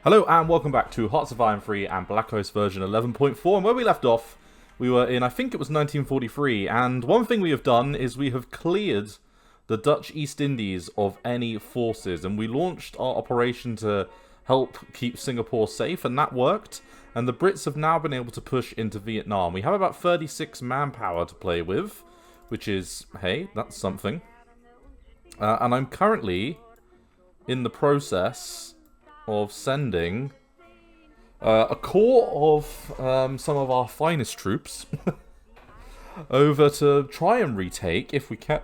Hello and welcome back to Hearts of Iron 3 and Black Ice version 11.4, and where we left off, we were in, I think it was 1943, and one thing we have done is we have cleared the Dutch East Indies of any forces, and we launched our operation to help keep Singapore safe, and that worked, and the Brits have now been able to push into Vietnam. We have about 36 manpower to play with, which is, hey, that's something. And I'm currently in the process of sending a corps of some of our finest troops over to try and retake, if we can,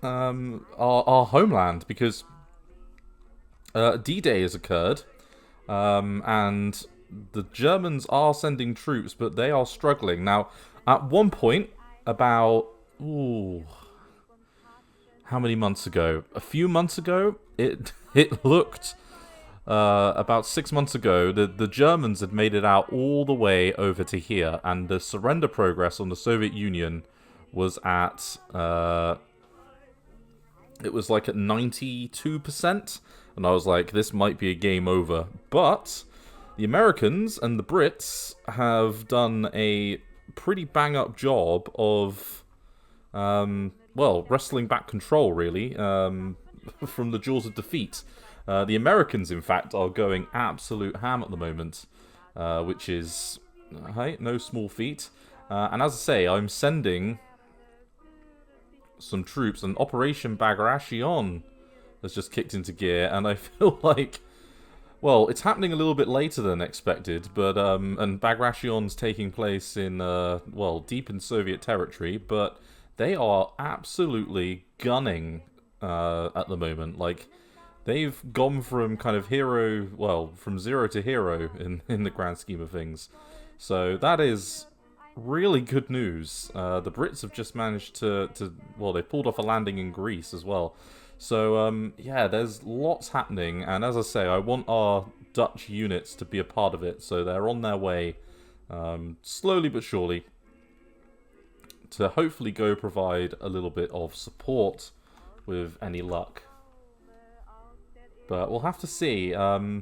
our homeland, because D-Day has occurred, and the Germans are sending troops, but they are struggling. Now, at one point, about, how many months ago? A few months ago, it looked... about 6 months ago, the Germans had made it out all the way over to here, and the surrender progress on the Soviet Union was at, it was like at 92%, and I was like, this might be a game over. But the Americans and the Brits have done a pretty bang-up job of, well, wrestling back control, really, from the jaws of defeat. The Americans, in fact, are going absolute ham at the moment, which is, hey, no small feat. And as I say, I'm sending some troops, and Operation Bagration has just kicked into gear, and I feel like, well, it's happening a little bit later than expected, but, and Bagration's taking place in, well, deep in Soviet territory, but they are absolutely gunning at the moment, like... They've gone from kind of hero, well, from zero to hero in the grand scheme of things. So that is really good news. The Brits have just managed to well, they pulled off a landing in Greece as well. So, yeah, there's lots happening. And as I say, I want our Dutch units to be a part of it. So they're on their way, slowly but surely, to hopefully go provide a little bit of support with any luck. But we'll have to see. Yeah,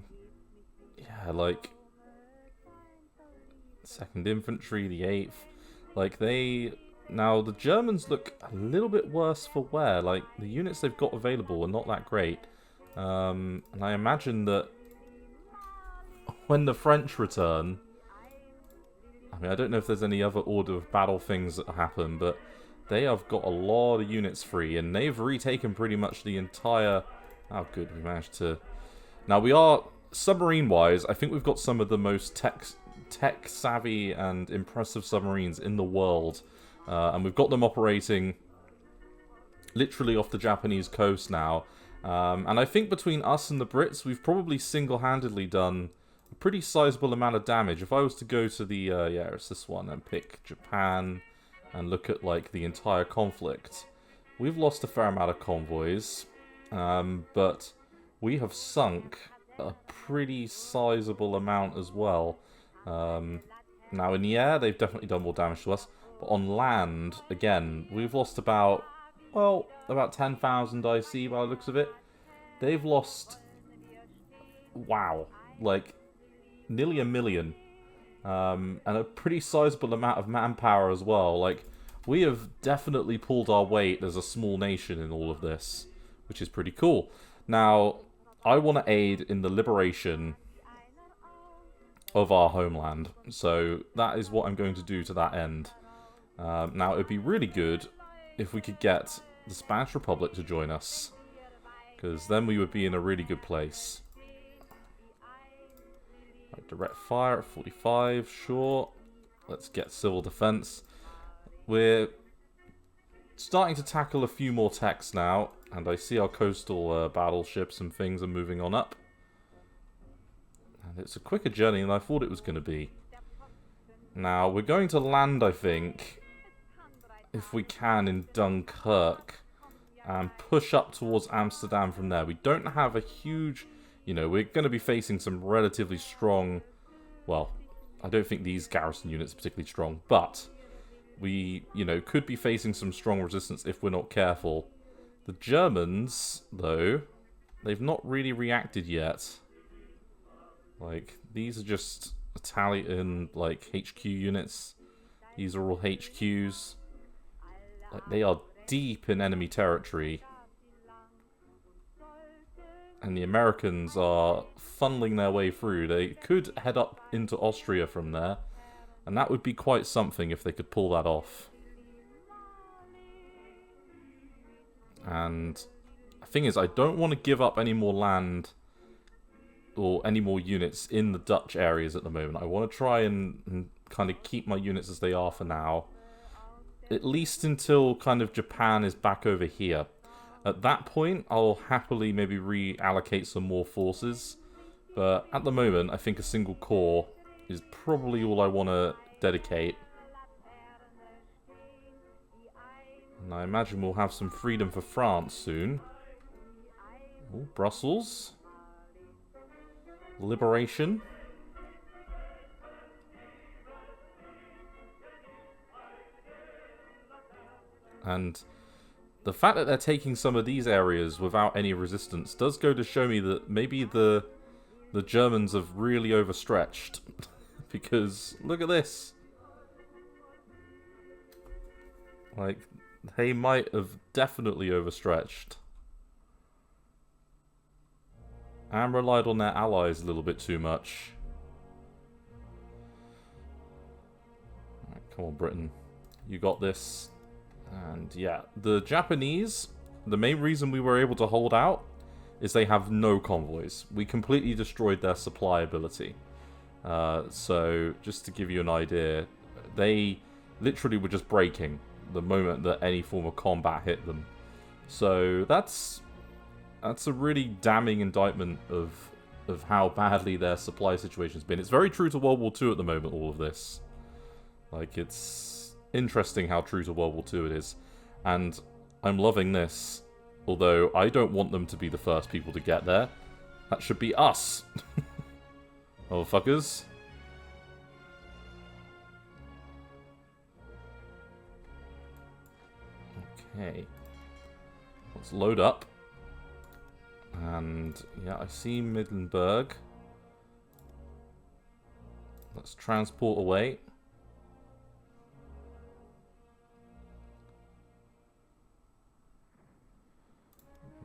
like 2nd Infantry, the 8th. Like, they... Now, the Germans look a little bit worse for wear. Like, the units they've got available are not that great. And I imagine that when the French return... I mean, I don't know if there's any other order of battle things that happen, but they have got a lot of units free, and they've retaken pretty much the entire... Oh, good, we managed to... Now, we are, submarine-wise, I think we've got some of the most tech-savvy and impressive submarines in the world. And we've got them operating literally off the Japanese coast now. And I think between us and the Brits, we've probably single-handedly done a pretty sizable amount of damage. If I was to go to the, yeah, it's this one, and pick Japan and look at, like, the entire conflict, we've lost a fair amount of convoys. But we have sunk a pretty sizable amount as well. Now in the air, they've definitely done more damage to us. But on land, again, we've lost about, well, about 10,000 IC by the looks of it. They've lost, wow, like, nearly 1 million. And a pretty sizable amount of manpower as well. Like, we have definitely pulled our weight as a small nation in all of this, which is pretty cool. Now, I want to aid in the liberation of our homeland. So that is what I'm going to do to that end. Now, it would be really good if we could get the Spanish Republic to join us, because then we would be in a really good place. Right, direct fire at 45, sure. Let's get civil defense. We're starting to tackle a few more techs now, and I see our coastal battleships and things are moving on up. And it's a quicker journey than I thought it was going to be. Now, we're going to land, I think, if we can, in Dunkirk, and push up towards Amsterdam from there. We don't have a huge... You know, we're going to be facing some relatively strong... Well, I don't think these garrison units are particularly strong, but... We, you know, could be facing some strong resistance if we're not careful. The Germans, though, they've not really reacted yet. Like, these are just Italian, like, HQ units. These are all HQs. Like, they are deep in enemy territory. And the Americans are funneling their way through. They could head up into Austria from there. And that would be quite something if they could pull that off. And the thing is, I don't want to give up any more land or any more units in the Dutch areas at the moment. I want to try and kind of keep my units as they are for now. At least until kind of Japan is back over here. At that point, I'll happily maybe reallocate some more forces. But at the moment, I think a single corps is probably all I want to dedicate. And I imagine we'll have some freedom for France soon. Ooh, Brussels. Liberation. And the fact that they're taking some of these areas without any resistance does go to show me that maybe the Germans have really overstretched. Because, look at this. Like, they might have definitely overstretched. And relied on their allies a little bit too much. Right, come on, Britain. You got this. And yeah, the Japanese, the main reason we were able to hold out is they have no convoys. We completely destroyed their supply ability. So, just to give you an idea, they literally were just breaking the moment that any form of combat hit them. So, that's a really damning indictment of how badly their supply situation's been. It's very true to World War II at the moment, all of this. Like, it's interesting how true to World War II it is. And I'm loving this. Although, I don't want them to be the first people to get there. That should be us. Motherfuckers. Okay. Let's load up. And, yeah, I see Middenberg. Let's transport away.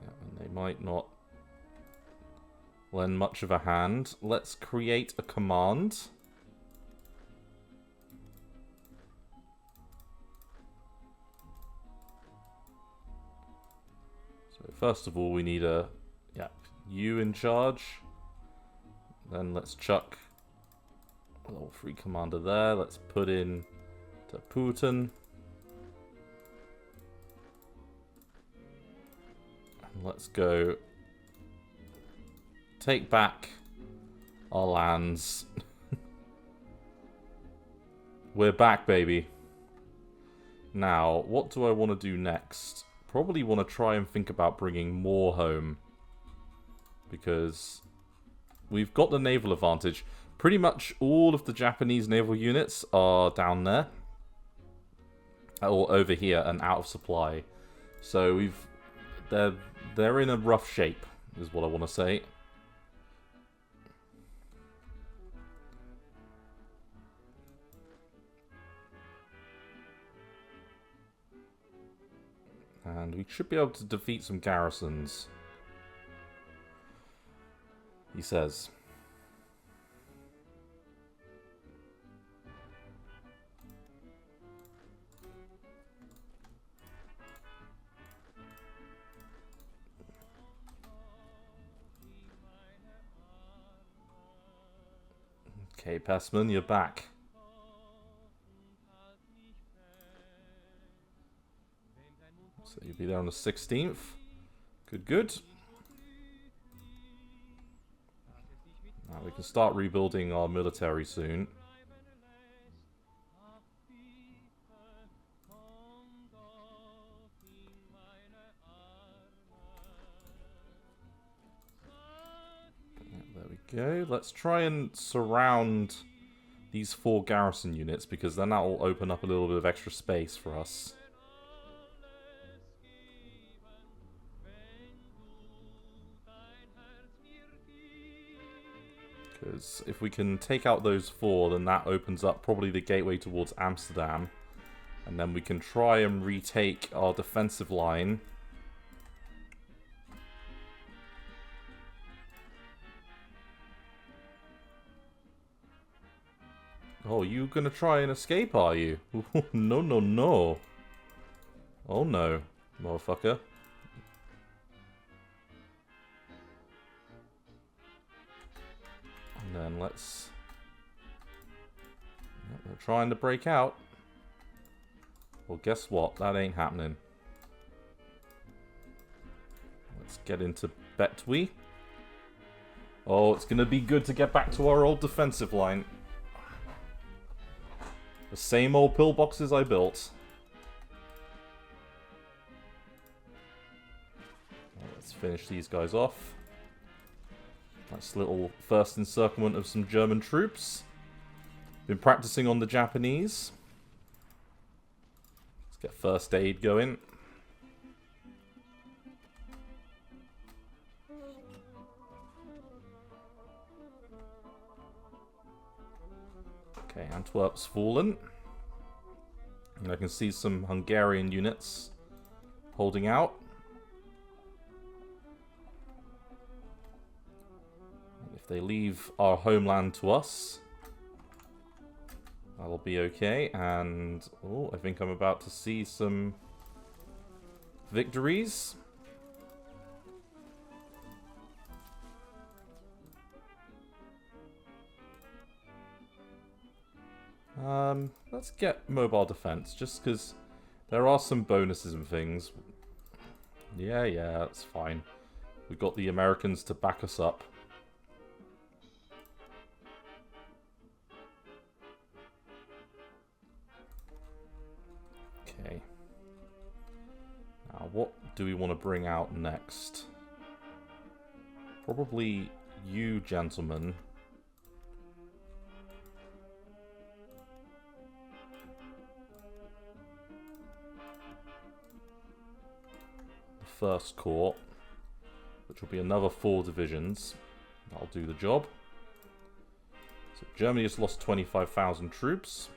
Yeah, and they might not lend much of a hand. Let's create a command. So first of all, we need a, yeah, you in charge. Then let's chuck a level 3 commander there. Let's put in to Putin. And let's go take back our lands. We're back, baby. Now, what do I want to do next? Probably want to try and think about bringing more home. Because we've got the naval advantage. Pretty much all of the Japanese naval units are down there. Or over here and out of supply. So they're in a rough shape, is what I want to say. And we should be able to defeat some garrisons. He says. Okay, Passman, you're back. So you'll be there on the 16th. Good, good. Now we can start rebuilding our military soon. There we go. Let's try and surround these 4 garrison units, because then that will open up a little bit of extra space for us. Because if we can take out those 4, then that opens up probably the gateway towards Amsterdam. And then we can try and retake our defensive line. Oh, you gonna try and escape, are you? No, no, no. Oh no, motherfucker. And then let's... They're trying to break out. Well, guess what? That ain't happening. Let's get into Betwe. Oh, it's gonna be good to get back to our old defensive line. The same old pillboxes I built. Let's finish these guys off. Nice little first encirclement of some German troops. Been practicing on the Japanese. Let's get first aid going. Okay, Antwerp's fallen. And I can see some Hungarian units holding out. And if they leave our homeland to us, that'll be okay. And, oh, I think I'm about to see some victories. Let's get mobile defense, just because there are some bonuses and things. Yeah, that's fine. We've got the Americans to back us up. Okay. Now, what do we want to bring out next? Probably you, gentlemen. First Corps, which will be another 4 divisions. That'll do the job. So Germany has lost 25,000 troops.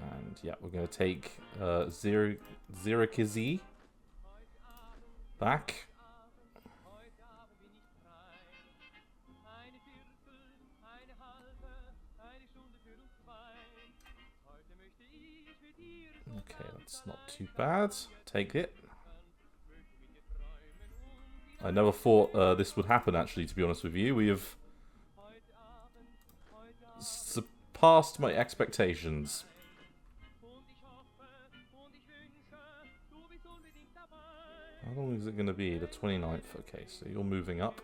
And yeah, we're going to take Zirakizi back. Okay, that's not too bad. Take it. I never thought this would happen, actually, to be honest with you. We have surpassed my expectations. How long is it going to be? The 29th. Okay, so you're moving up.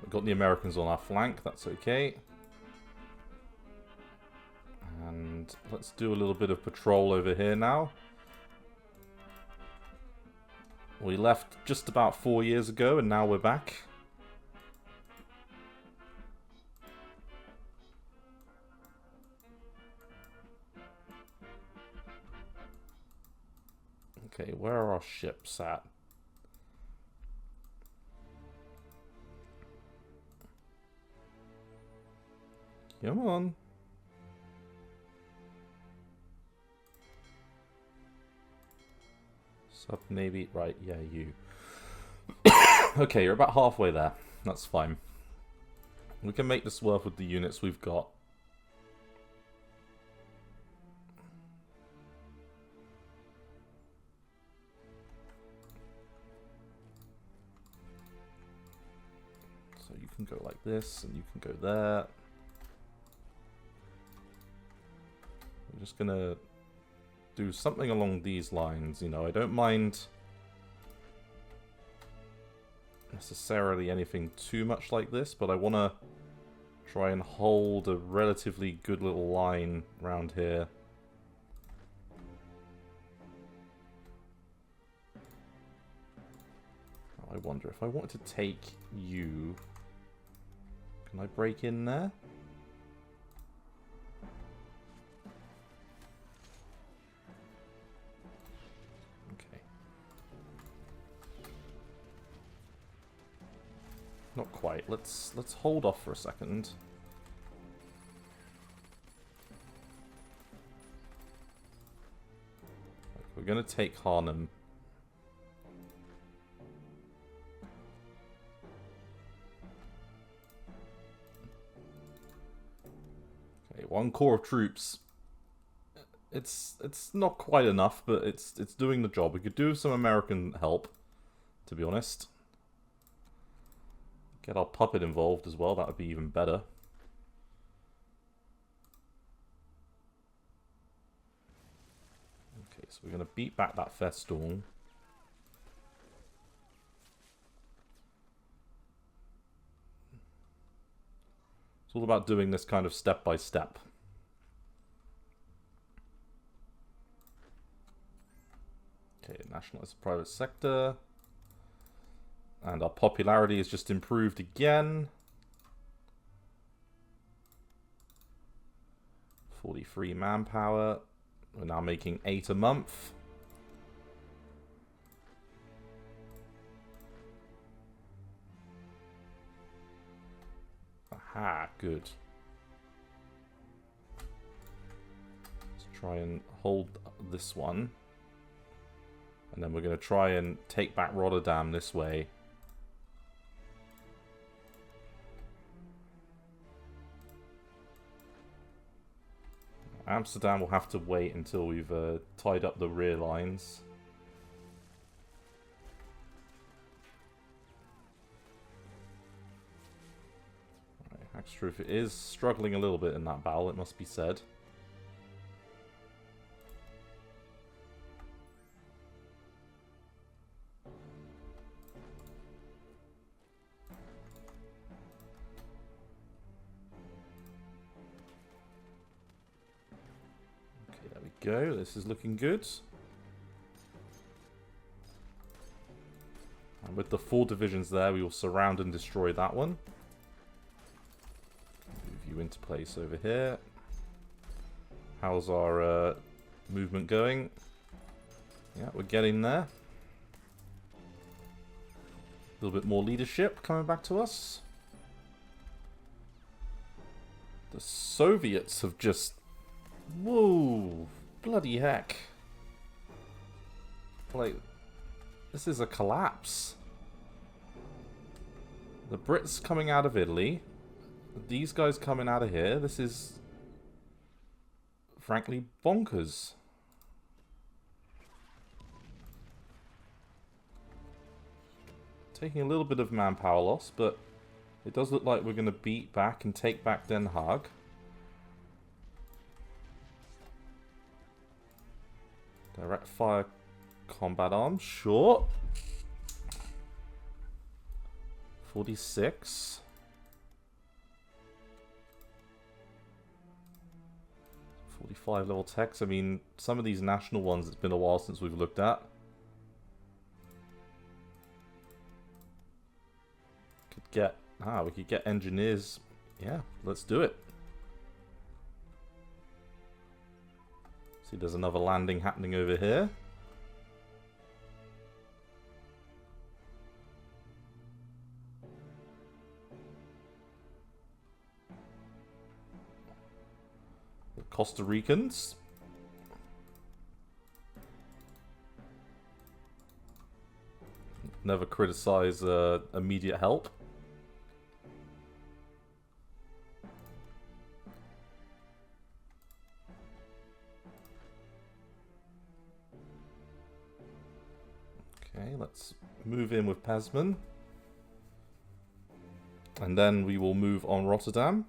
We've got the Americans on our flank, that's okay. And let's do a little bit of patrol over here now. We left just about 4 years ago and now we're back. Okay, where are our ships at? Come on. Sub-Navy. Right, yeah, you. Okay, you're about halfway there. That's fine. We can make this work with the units we've got. So you can go like this, and you can go there. We're just gonna do something along these lines, you know. I don't mind necessarily anything too much like this, but I want to try and hold a relatively good little line around here. I wonder if I wanted to take you... Can I break in there? Okay. Not quite. Let's hold off for a second. We're gonna take Harnham. Okay, 1 corps of troops. It's not quite enough, but it's doing the job. We could do some American help, to be honest. Get our puppet involved as well, that would be even better. Okay, so we're going to beat back that Festorm. It's all about doing this kind of step by step. Okay, nationalize the private sector. And our popularity has just improved again. 43 manpower. We're now making 8 a month. Aha, good. Let's try and hold this one. And then we're going to try and take back Rotterdam this way. Amsterdam will have to wait until we've tied up the rear lines. Right, Hagstruth is struggling a little bit in that battle, it must be said. Go. This is looking good. And with the 4 divisions there, we will surround and destroy that one. Move you into place over here. How's our movement going? Yeah, we're getting there. A little bit more leadership coming back to us. The Soviets have just... Whoa! Bloody heck. Like, this is a collapse. The Brits coming out of Italy. These guys coming out of here. This is, frankly, bonkers. Taking a little bit of manpower loss, but it does look like we're going to beat back and take back Den Haag. Direct fire combat arms, sure. 46. 45 level techs. I mean, some of these national ones, it's been a while since we've looked at. We could get engineers. Yeah, let's do it. See, there's another landing happening over here. The Costa Ricans. Never criticize immediate help. Okay, let's move in with Pasman. And then we will move on Rotterdam.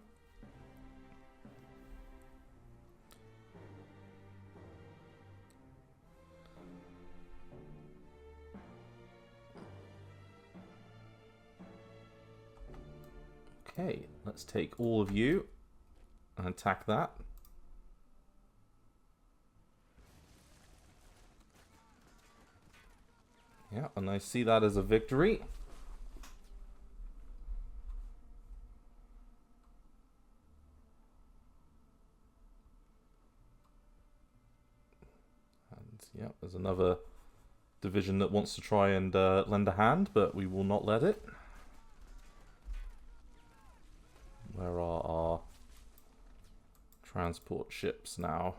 Okay, let's take all of you and attack that. Yeah, and I see that as a victory. Yep, there's another division that wants to try and lend a hand, but we will not let it. Where are our transport ships now?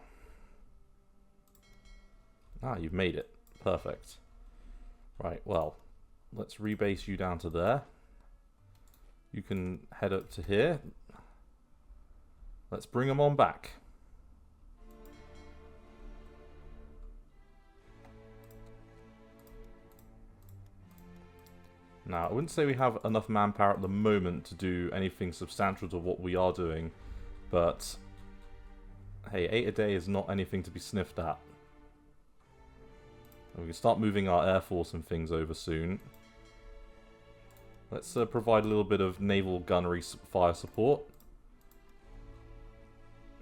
Ah, you've made it. Perfect. Right, well, let's rebase you down to there. You can head up to here. Let's bring them on back. Now, I wouldn't say we have enough manpower at the moment to do anything substantial to what we are doing, but hey, 8 a day is not anything to be sniffed at. We can start moving our air force and things over soon. Let's provide a little bit of naval gunnery fire support.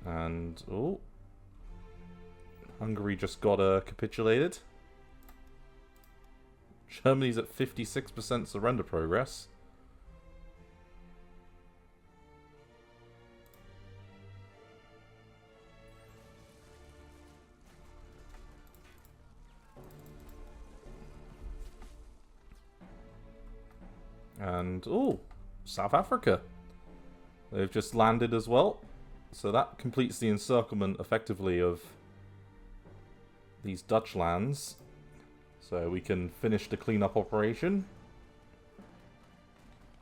And, oh, Hungary just got capitulated. Germany's at 56% surrender progress. And, oh, South Africa. They've just landed as well. So that completes the encirclement, effectively, of these Dutch lands. So we can finish the cleanup operation.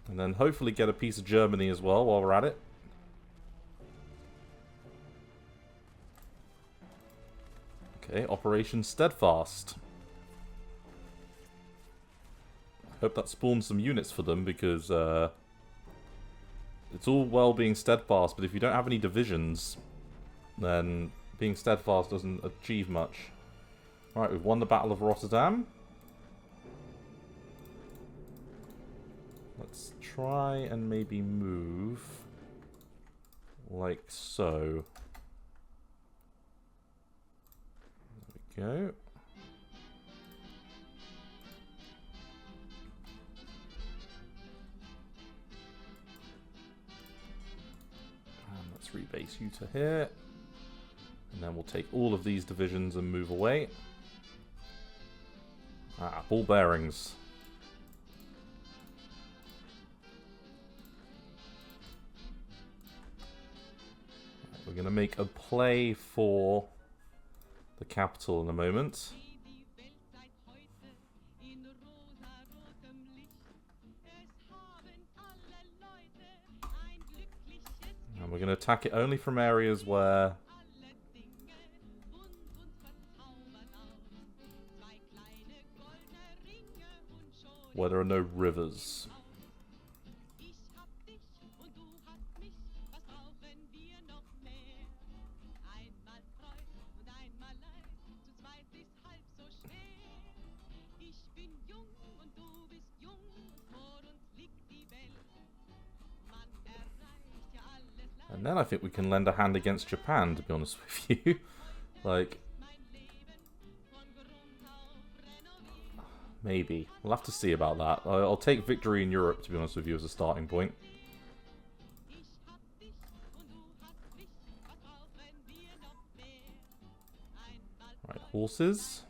And then hopefully get a piece of Germany as well while we're at it. Okay, Operation Steadfast. Hope that spawns some units for them, because it's all well being steadfast, but if you don't have any divisions, then being steadfast doesn't achieve much. Alright, we've won the Battle of Rotterdam. Let's try and maybe move like so. There we go. Rebase you to here, and then we'll take all of these divisions and move away. Ah, ball bearings. Right, we're going to make a play for the capital in a moment. And we're going to attack it only from areas where there are no rivers. And then I think we can lend a hand against Japan, to be honest with you. Like, maybe. We'll have to see about that. I'll take victory in Europe, to be honest with you, as a starting point. Right, horses.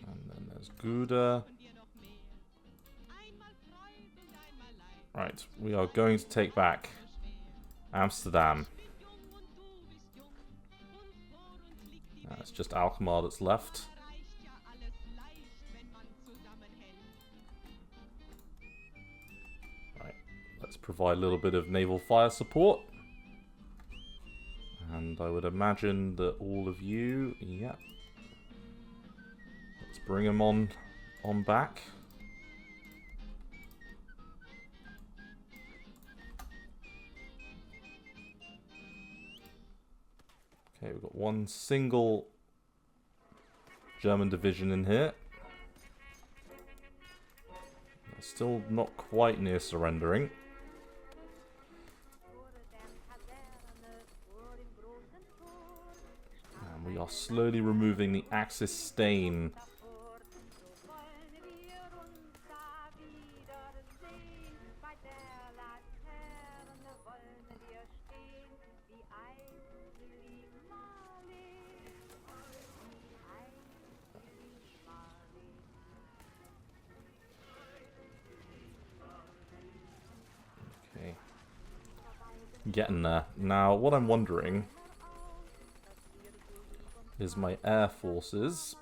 And then there's Gouda. Right, we are going to take back Amsterdam. It's just Alkmaar that's left. Right, let's provide a little bit of naval fire support. And I would imagine that all of you, yeah. Let's bring them on back. Okay, we've got one single German division in here. They're still not quite near surrendering. And we are slowly removing the Axis stain. Getting there. Now, what I'm wondering is my air forces.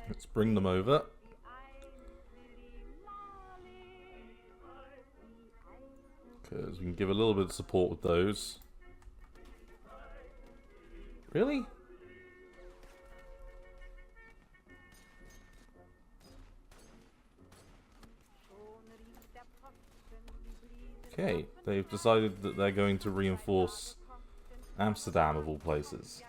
Let's bring them over. Because we can give a little bit of support with those. Really? Okay, they've decided that they're going to reinforce Amsterdam of all places.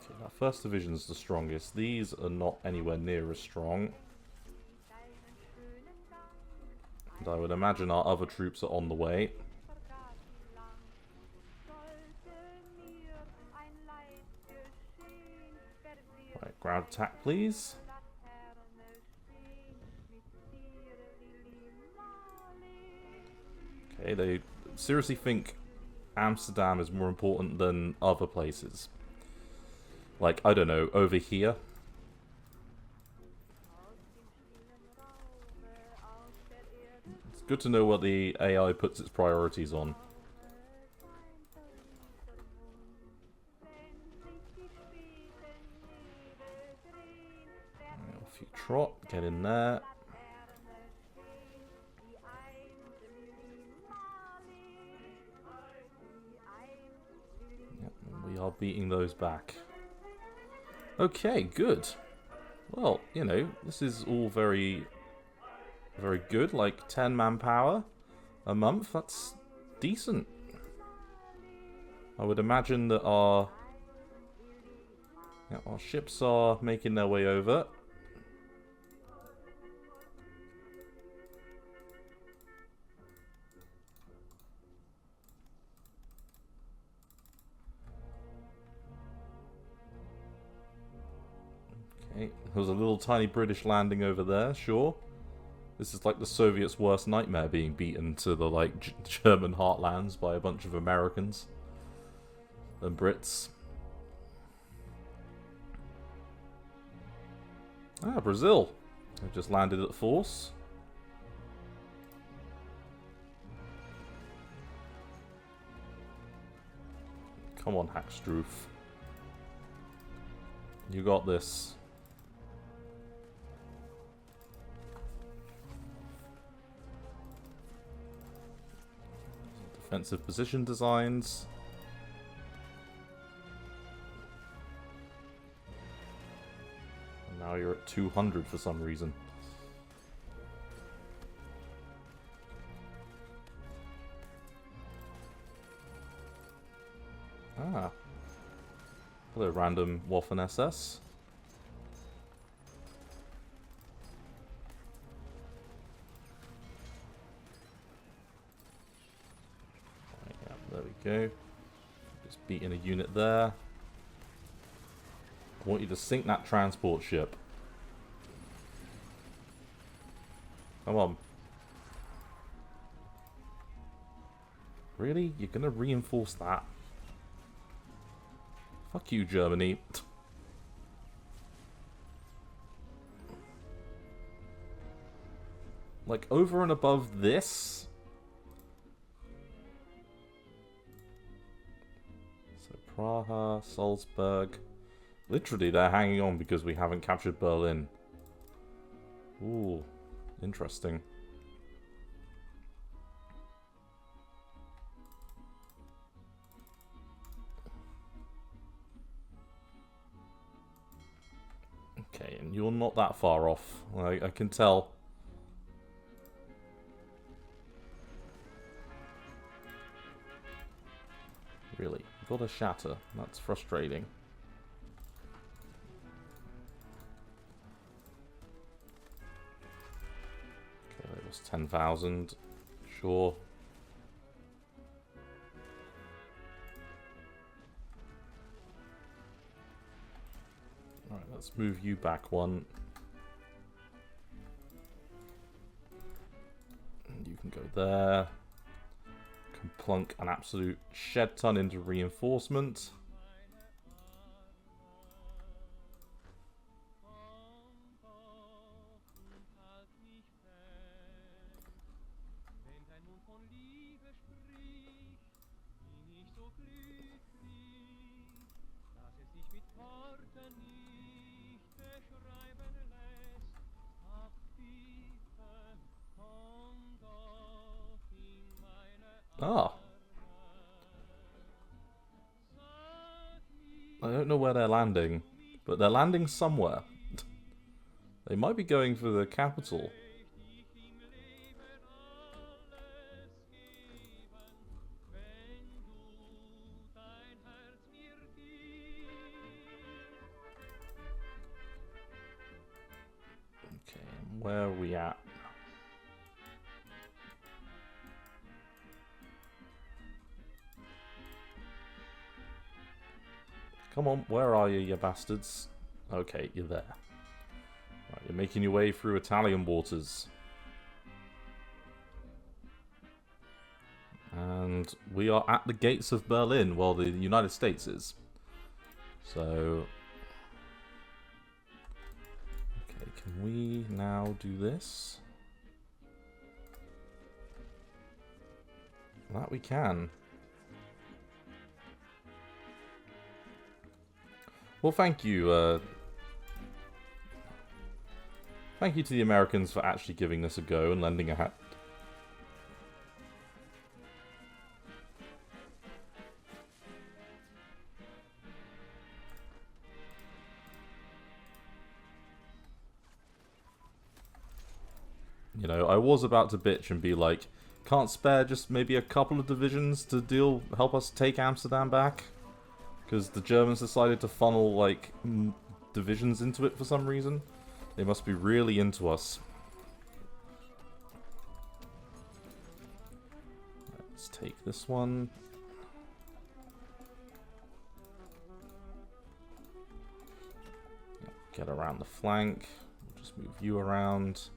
Okay, that first division's the strongest. These are not anywhere near as strong. And I would imagine our other troops are on the way. Right, ground attack, please. Okay, they seriously think Amsterdam is more important than other places. Like, I don't know, over here. It's good to know what the AI puts its priorities on. If you trot, get in there. Yep, we are beating those back. Okay, good. Well, you know, this is all very good. Like 10 manpower a month, that's decent. I would imagine that our ships are making their way over. Okay, there was a little tiny British landing over there, sure. This is like the Soviets' worst nightmare, being beaten to the like German heartlands by a bunch of Americans and Brits. Ah, Brazil. They've just landed at force. Come on, Hackstroof. You got this. Defensive position designs. And now you're at 200 for some reason. Ah. Hello, random Waffen SS. There we go. Just beating a unit there. I want you to sink that transport ship. Come on. Really? You're gonna reinforce that? Fuck you, Germany. Like, over and above this? So, Praha, Salzburg. Literally, they're hanging on because we haven't captured Berlin. Ooh, interesting. Okay, and you're not that far off. I can tell. Really, got a shatter. That's frustrating. Okay, that was 10,000. Sure. Right, let's move you back one. You can go there. Can plunk an absolute shed ton into reinforcement. Ah. I don't know where they're landing, but they're landing somewhere. They might be going for the capital. Okay, where are we at? Come on, where are you, you bastards? Okay, you're there. Right, you're making your way through Italian waters. And we are at the gates of Berlin, while the United States is. So... okay, can we now do this? That we can. Well, thank you. Thank you to the Americans for actually giving this a go and lending a hand. You know, I was about to bitch and be like, can't spare just maybe a couple of divisions to help us take Amsterdam back? Because the Germans decided to funnel, like, divisions into it for some reason. They must be really into us. Let's take this one. Get around the flank. We'll just move you around.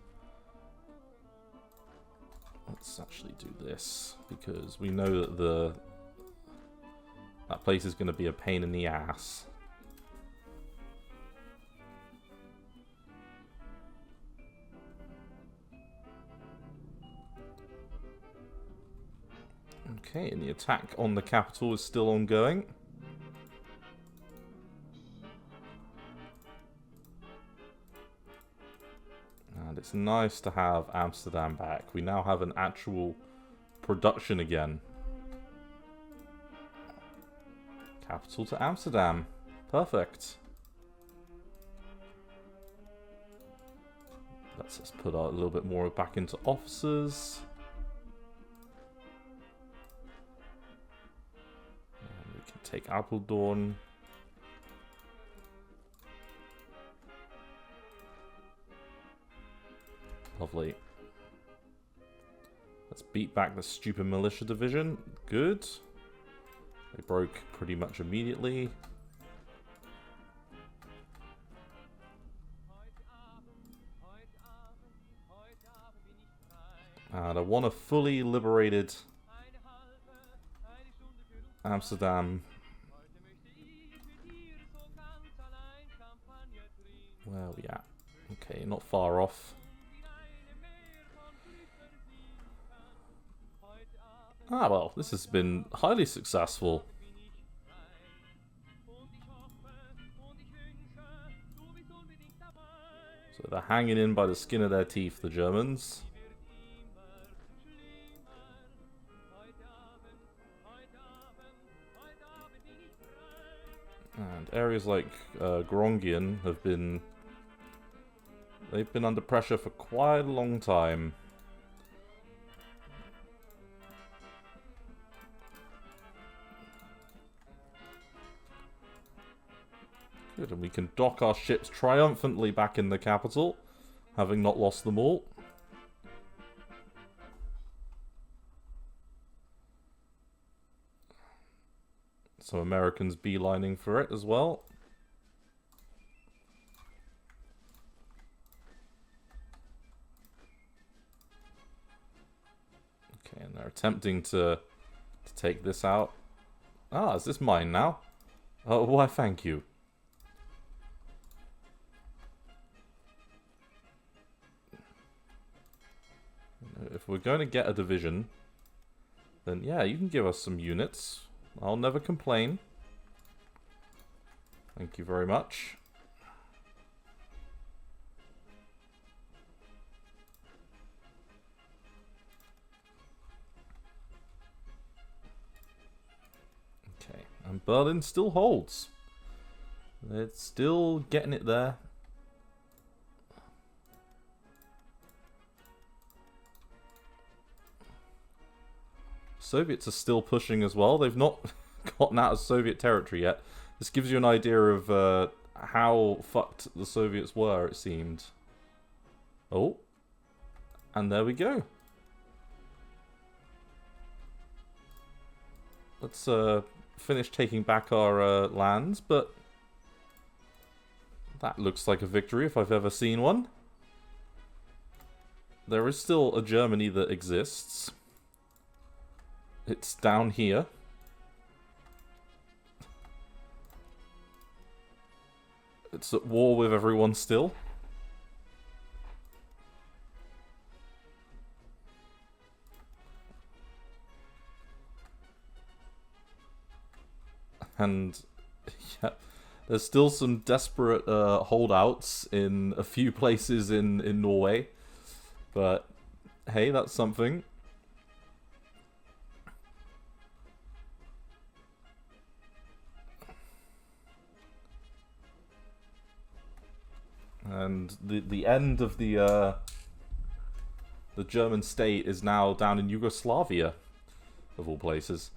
Let's actually do this, because we know that that place is going to be a pain in the ass. Okay, and the attack on the capital is still ongoing. And it's nice to have Amsterdam back. We now have an actual production again. Capital to Amsterdam. Perfect. Let's just put a little bit more back into officers. And we can take Apeldoorn. Lovely. Let's beat back the stupid militia division. Good. They broke pretty much immediately. And I want a fully liberated Amsterdam. Where are we at? Okay, not far off. Ah, well, this has been highly successful. So they're hanging in by the skin of their teeth, the Germans. And areas like Grongian have been... they've been under pressure for quite a long time. Good, and we can dock our ships triumphantly back in the capital, having not lost them all. Some Americans beelining for it as well. Okay, and they're attempting to take this out. Ah, is this mine now? Oh, why, thank you. If we're going to get a division, then yeah, you can give us some units. I'll never complain. Thank you very much. Okay, and Berlin still holds. It's still getting it there. Soviets are still pushing as well. They've not gotten out of Soviet territory yet. This gives you an idea of how fucked the Soviets were, it seemed. Oh. And there we go. Let's finish taking back our lands, but that looks like a victory if I've ever seen one. There is still a Germany that exists. It's down here. It's at war with everyone still. And yeah, there's still some desperate holdouts in a few places in Norway. But hey, that's something. And the end of the German state is now down in Yugoslavia, of all places.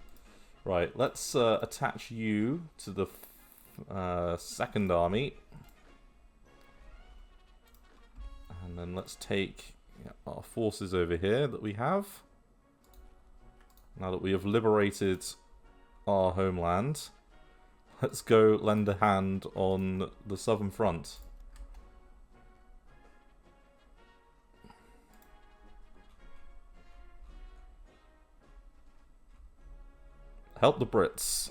Right, let's attach you to the Second Army. And then let's take our forces over here that we have. Now that we have liberated our homeland, let's go lend a hand on the southern front. Help the Brits.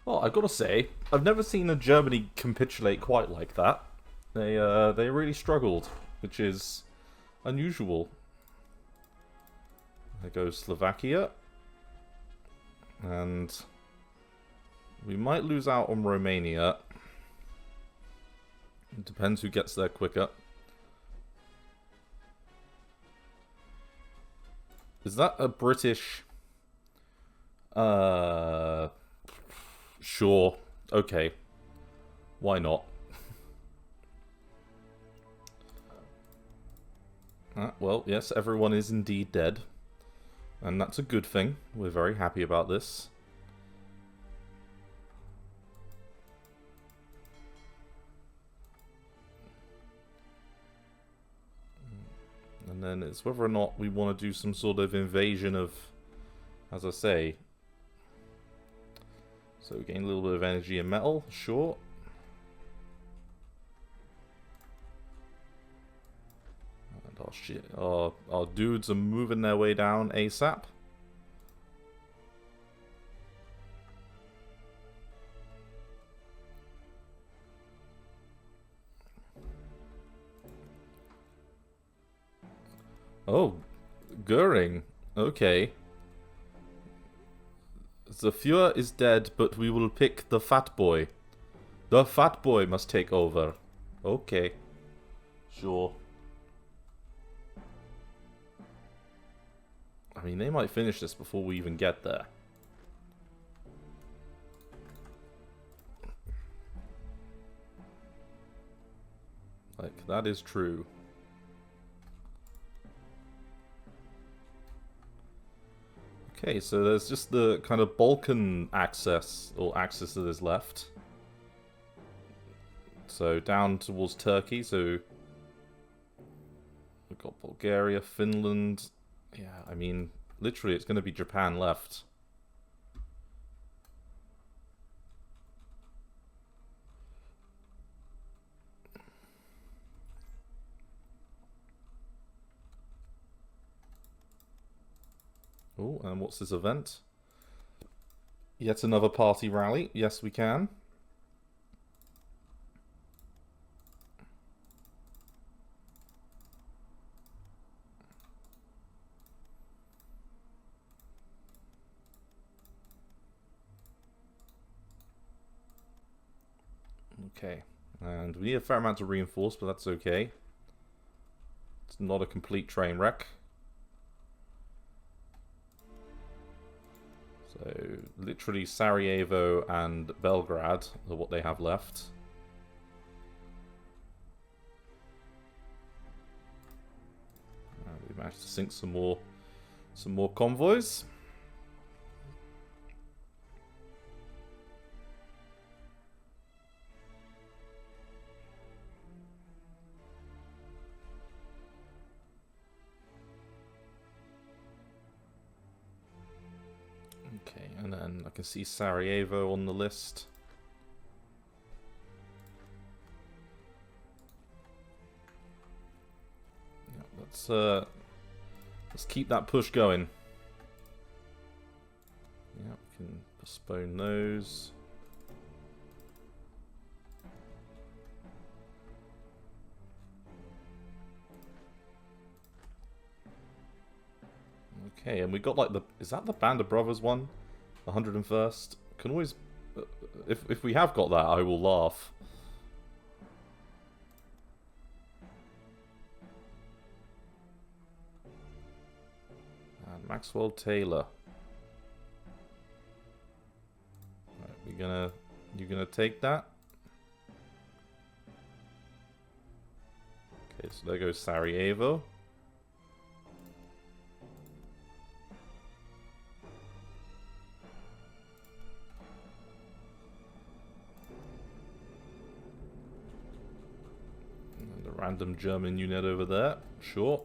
Well, I've got to say, I've never seen a Germany capitulate quite like that. They really struggled, which is unusual. There goes Slovakia. And we might lose out on Romania. It depends who gets there quicker. Is that a British... Sure. Okay. Why not? Well, yes, everyone is indeed dead. And that's a good thing. We're very happy about this. And then it's whether or not we want to do some sort of invasion of, as I say. So we gain a little bit of energy and metal, sure. And our shit, our dudes are moving their way down ASAP. Oh, Goering. Okay. The Fuhrer is dead, but we will pick the fat boy. The fat boy must take over. Okay. Sure. I mean, they might finish this before we even get there. Like, that is true. Okay, so there's just the kind of Balkan axis, or axis that is left. So down towards Turkey, so we've got Bulgaria, Finland. Yeah, I mean, literally it's going to be Japan left. Oh, and what's this event? Yet another party rally. Yes, we can. Okay, and we need a fair amount to reinforce, but that's okay. It's not a complete train wreck. So, literally Sarajevo and Belgrade are what they have left. And we managed to sink some more convoys. Okay, and then I can see Sarajevo on the list. Yeah, let's keep that push going. Yeah, we can postpone those. Okay, and we got like is that the Band of Brothers one? The 101st? Can always, if we have got that, I will laugh. And Maxwell Taylor. Right, you gonna take that? Okay, so there goes Sarajevo. Random German unit over there, sure.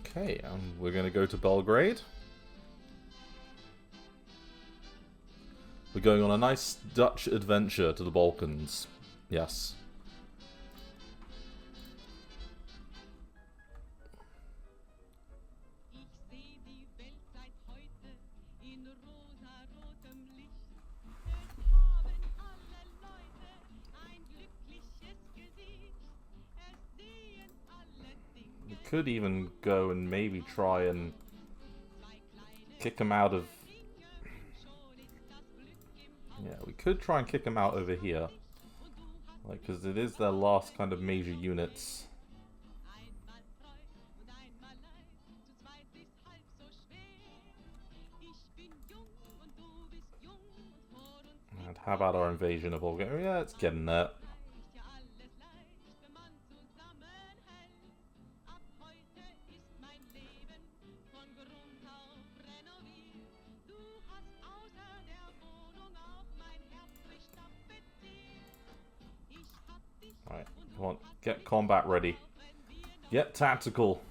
Okay, and we're going to go to Belgrade. We're going on a nice Dutch adventure to the Balkans. Yes. We could even go and maybe try and kick them out of... Yeah, we could try and kick them out over here. Like, because it is their last kind of major units. And how about our invasion of Bulgaria? Yeah, it's getting there. Alright, come on, get combat ready. Get tactical.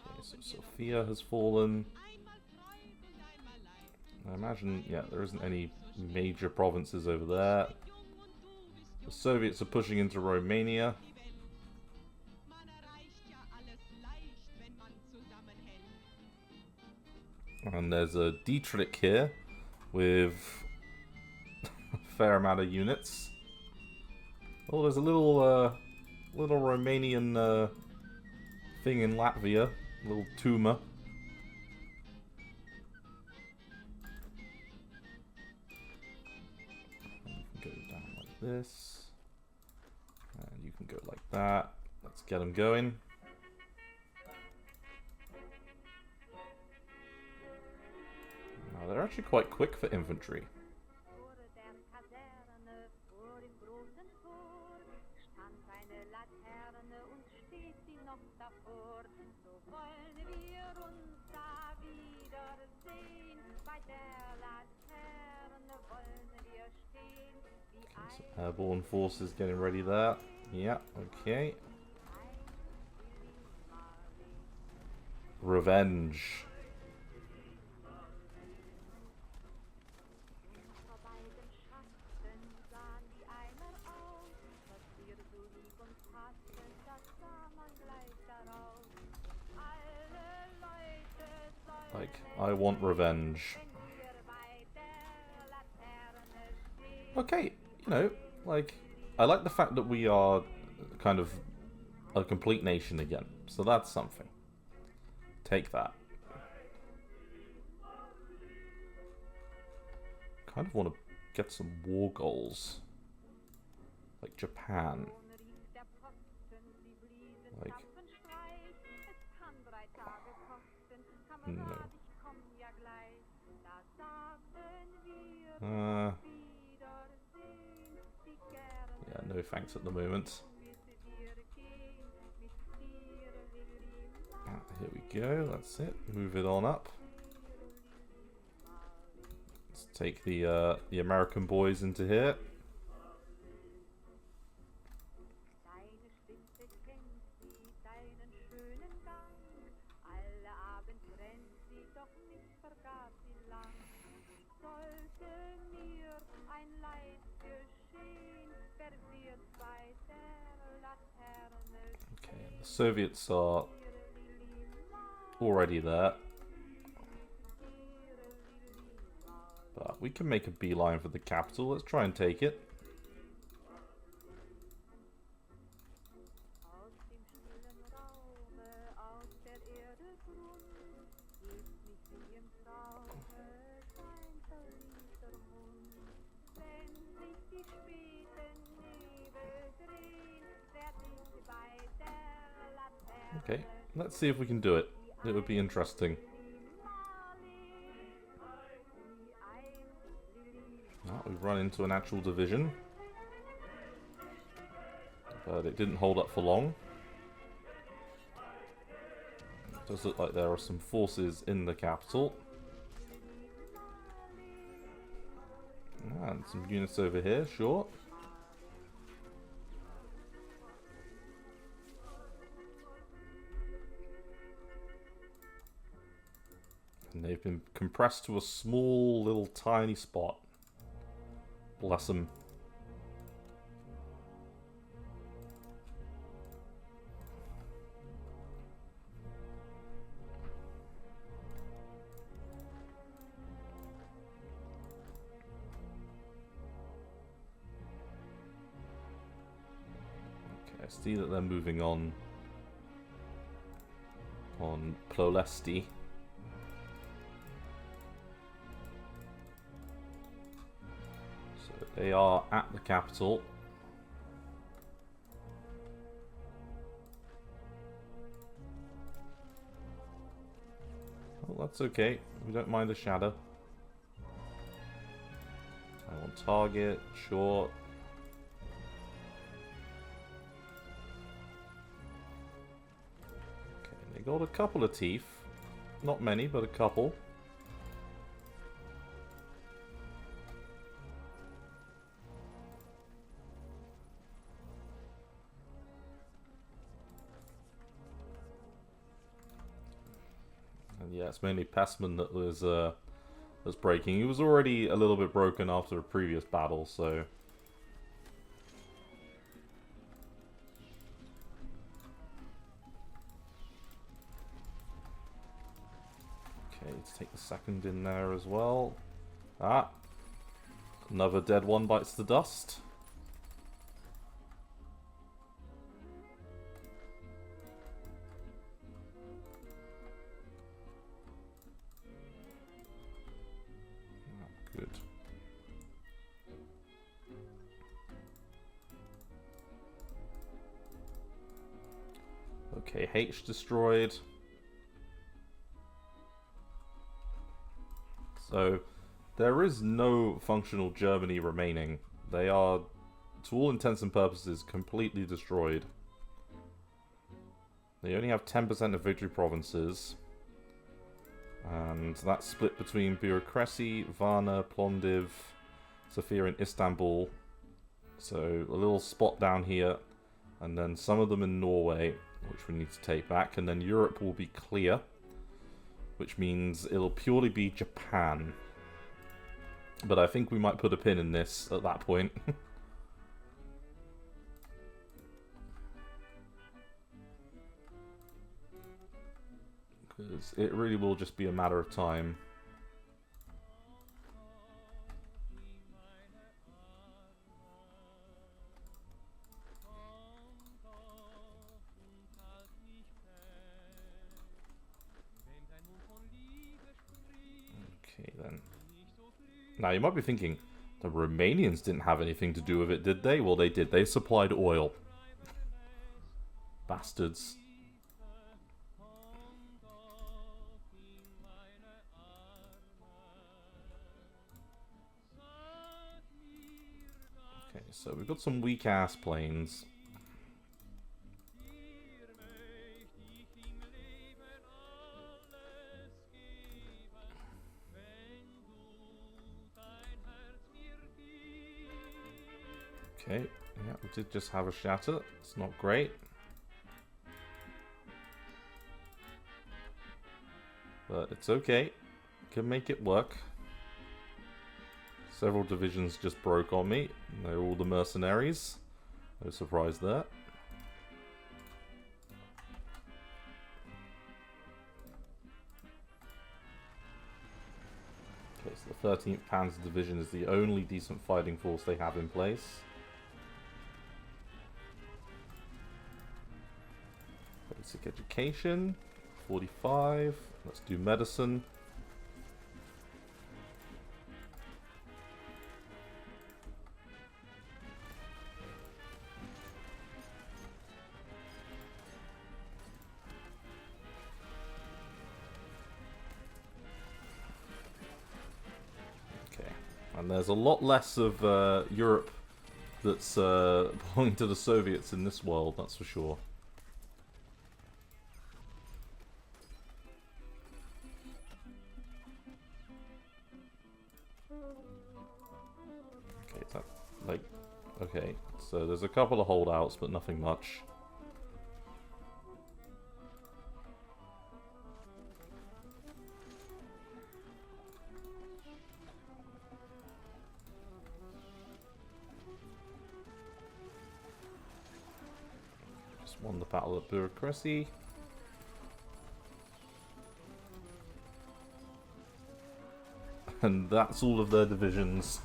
Okay, so Sofia has fallen. I imagine, yeah, there isn't any major provinces over there. The Soviets are pushing into Romania. And there's a Dietrich here with a fair amount of units. Oh, there's a little Romanian thing in Latvia, a little tumor. And you can go down like this, and you can go like that. Let's get them going. They're actually quite quick for infantry. Airborne forces getting ready there. Yeah, okay. Revenge. Like, I want revenge. Okay, you know, like, I like the fact that we are kind of a complete nation again. So that's something. Take that. Kind of want to get some war goals. Like Japan. Like... No. Yeah, no thanks at the moment. Here we go, that's it. Move it on up. Let's take the American boys into here. Okay, the Soviets are already there. But we can make a beeline for the capital. Let's try and take it. Okay, let's see if we can do it. It would be interesting. Oh, we've run into an actual division. But it didn't hold up for long. It does look like there are some forces in the capital. And some units over here, sure. And they've been compressed to a small, little, tiny spot. Bless them. Okay, I see that they're moving on Plolesti. They are at the capital. Well, that's okay. We don't mind a shadow. I want target, short. Okay, they got a couple of teeth. Not many, but a couple. Yeah, it's mainly Passman that was breaking. He was already a little bit broken after a previous battle, so... Okay, let's take the second in there as well. Ah! Another dead one bites the dust. Good. Okay, H destroyed. So, there is no functional Germany remaining. They are, to all intents and purposes, completely destroyed. They only have 10% of victory provinces. And that's split between Bureaucracy, Varna, Plovdiv, Sofia and Istanbul. So a little spot down here, and then some of them in Norway, which we need to take back, and then Europe will be clear, which means it'll purely be Japan. But I think we might put a pin in this at that point. Because it really will just be a matter of time. Okay, then. Now, you might be thinking, the Romanians didn't have anything to do with it, did they? Well, they did. They supplied oil. Bastards. Okay, so we've got some weak-ass planes. Okay, yeah, we did just have a shatter. It's not great. But it's okay. Can make it work. Several divisions just broke on me. They're all the mercenaries. No surprise there. Okay, so the 13th Panzer Division is the only decent fighting force they have in place. Basic education, 45. Let's do medicine. Okay, and there's a lot less of Europe that's belonging to the Soviets in this world, that's for sure. Okay, so there's a couple of holdouts, but nothing much. Just won the battle of bureaucracy. And that's all of their divisions.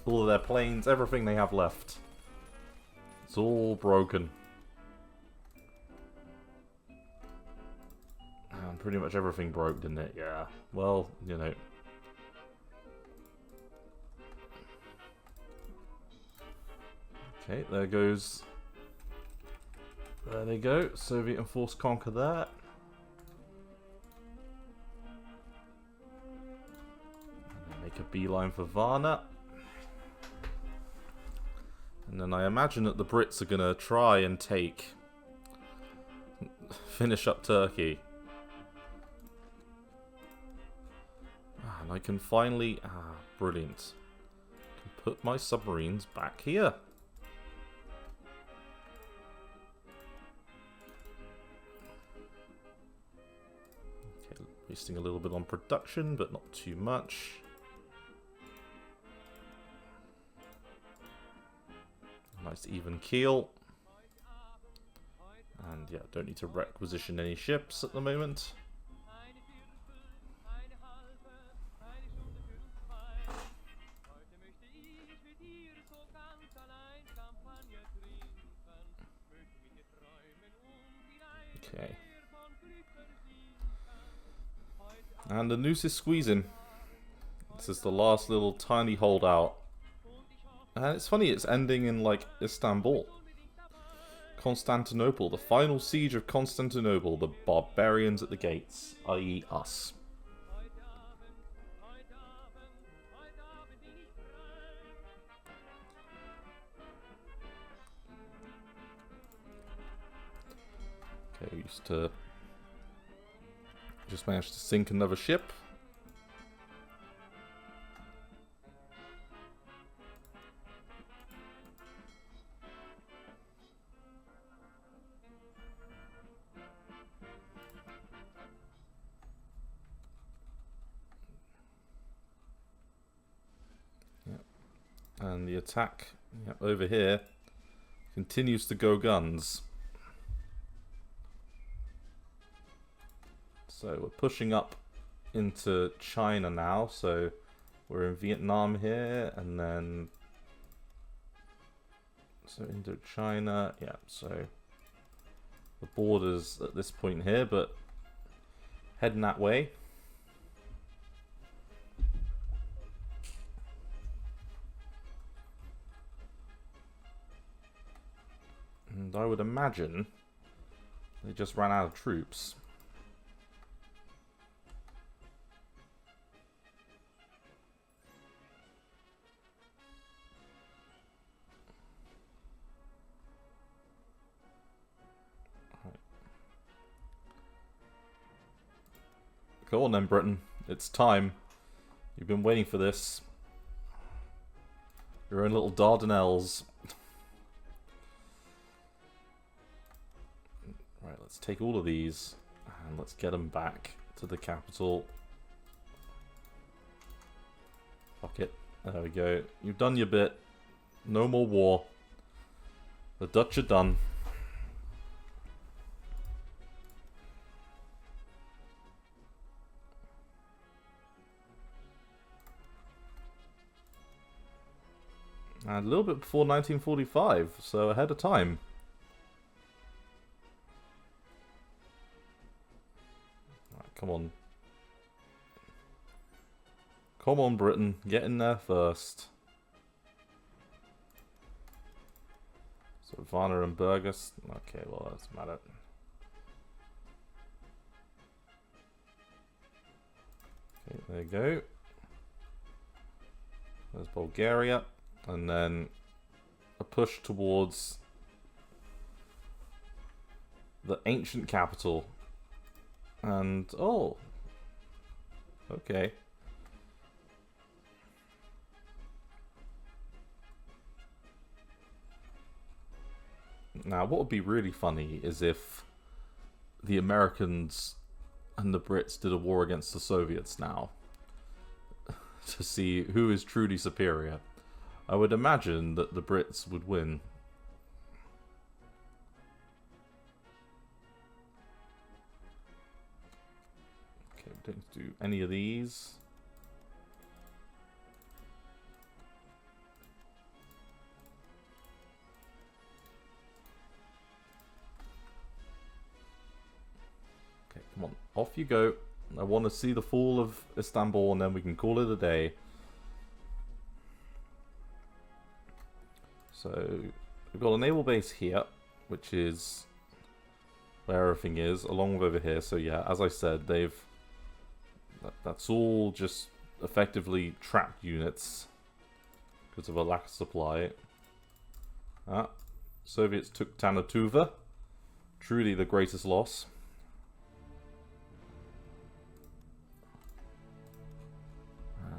All of their planes, everything they have left. It's all broken. And pretty much everything broke, didn't it? Yeah. Well, you know. Okay, there goes. There they go. Soviet enforced conquer that. Make a beeline for Varna. And then I imagine that the Brits are going to try and finish up Turkey. And I can finally, brilliant. Can put my submarines back here. Okay, wasting a little bit on production, but not too much. Nice even keel. And yeah, don't need to requisition any ships at the moment. Okay. And the noose is squeezing. This is the last little tiny holdout. And it's funny, it's ending in, like, Istanbul. Constantinople, the final siege of Constantinople, the barbarians at the gates, i.e. us. Okay, we used to just managed to sink another ship. And the attack over here continues to go guns. So we're pushing up into China now. So we're in Vietnam here, and then so Indochina. Yeah, so the borders at this point here, but heading that way. And I would imagine they just ran out of troops. Go on then, Britain. It's time. You've been waiting for this. Your own little Dardanelles. Right, let's take all of these and let's get them back to the capital. Fuck it. There we go. You've done your bit. No more war. The Dutch are done. And a little bit before 1945, so ahead of time. Right, come on. Come on, Britain. Get in there first. So, Varna and Burgess. Okay, well, that's matter. Okay, there you go. There's Bulgaria. And then a push towards the ancient capital. And, oh. Okay. Now, what would be really funny is if the Americans and the Brits did a war against the Soviets now. To see who is truly superior. I would imagine that the Brits would win. Okay, we don't do any of these. Okay, come on, off you go. I want to see the fall of Istanbul and then we can call it a day. So, we've got a naval base here, which is where everything is, along with over here. So yeah, as I said, that's all just effectively trapped units because of a lack of supply. Soviets took Tanatuva, truly the greatest loss.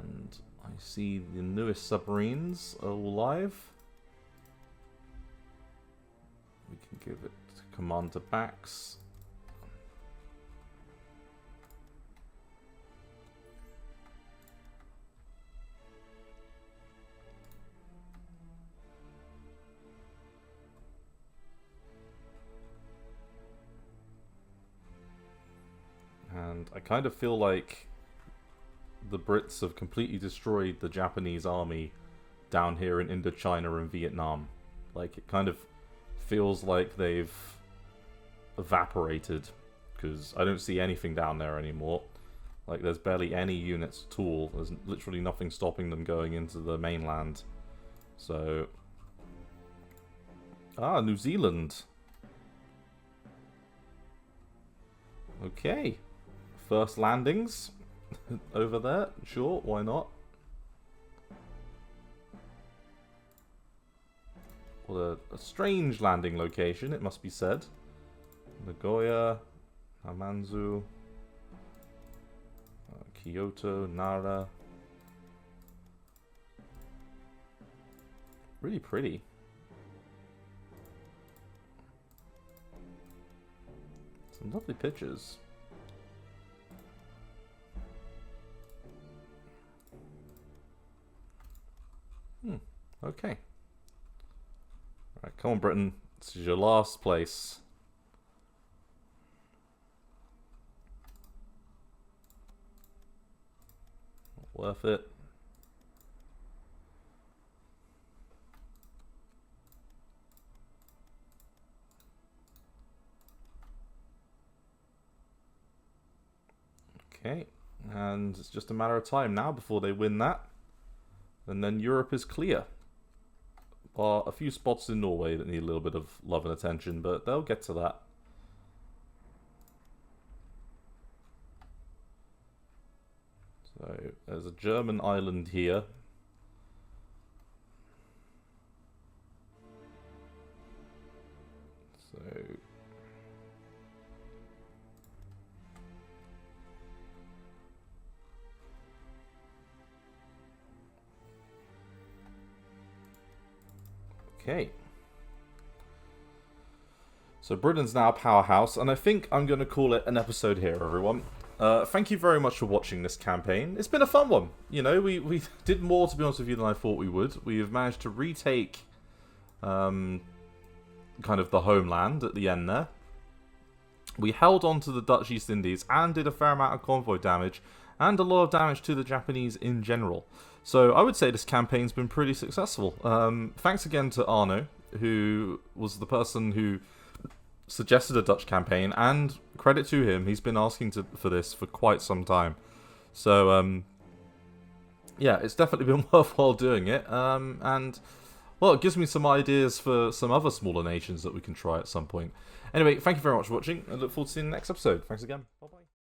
And I see the newest submarines are all live. We can give it Commander Bax. And I kind of feel like the Brits have completely destroyed the Japanese army down here in Indochina and Vietnam. Like, it kind of feels like they've evaporated, because I don't see anything down there anymore. Like, there's barely any units at all. There's literally nothing stopping them going into the mainland. So... New Zealand. Okay. First landings over there. Sure, why not? What a strange landing location, it must be said. Nagoya, Hamanzu, Kyoto, Nara. Really pretty. Some lovely pictures. Okay. Alright, come on, Britain. This is your last place. Worth it. Okay, and it's just a matter of time now before they win that. And then Europe is clear. Bar a few spots in Norway that need a little bit of love and attention, but they'll get to that. So, there's a German island here. So... Okay. So Britain's now a powerhouse, and I think I'm going to call it an episode here, everyone. Thank you very much for watching this campaign. It's been a fun one. You know, we did more, to be honest with you, than I thought we would. We have managed to retake kind of the homeland at the end there. We held on to the Dutch East Indies and did a fair amount of convoy damage, and a lot of damage to the Japanese in general. So I would say this campaign's been pretty successful. Thanks again to Arno, who was the person who suggested a Dutch campaign, and credit to him, he's been asking for this for quite some time. So, yeah, it's definitely been worthwhile doing it. And, well, it gives me some ideas for some other smaller nations that we can try at some point. Anyway, thank you very much for watching. I look forward to seeing you in the next episode. Thanks again. Bye-bye.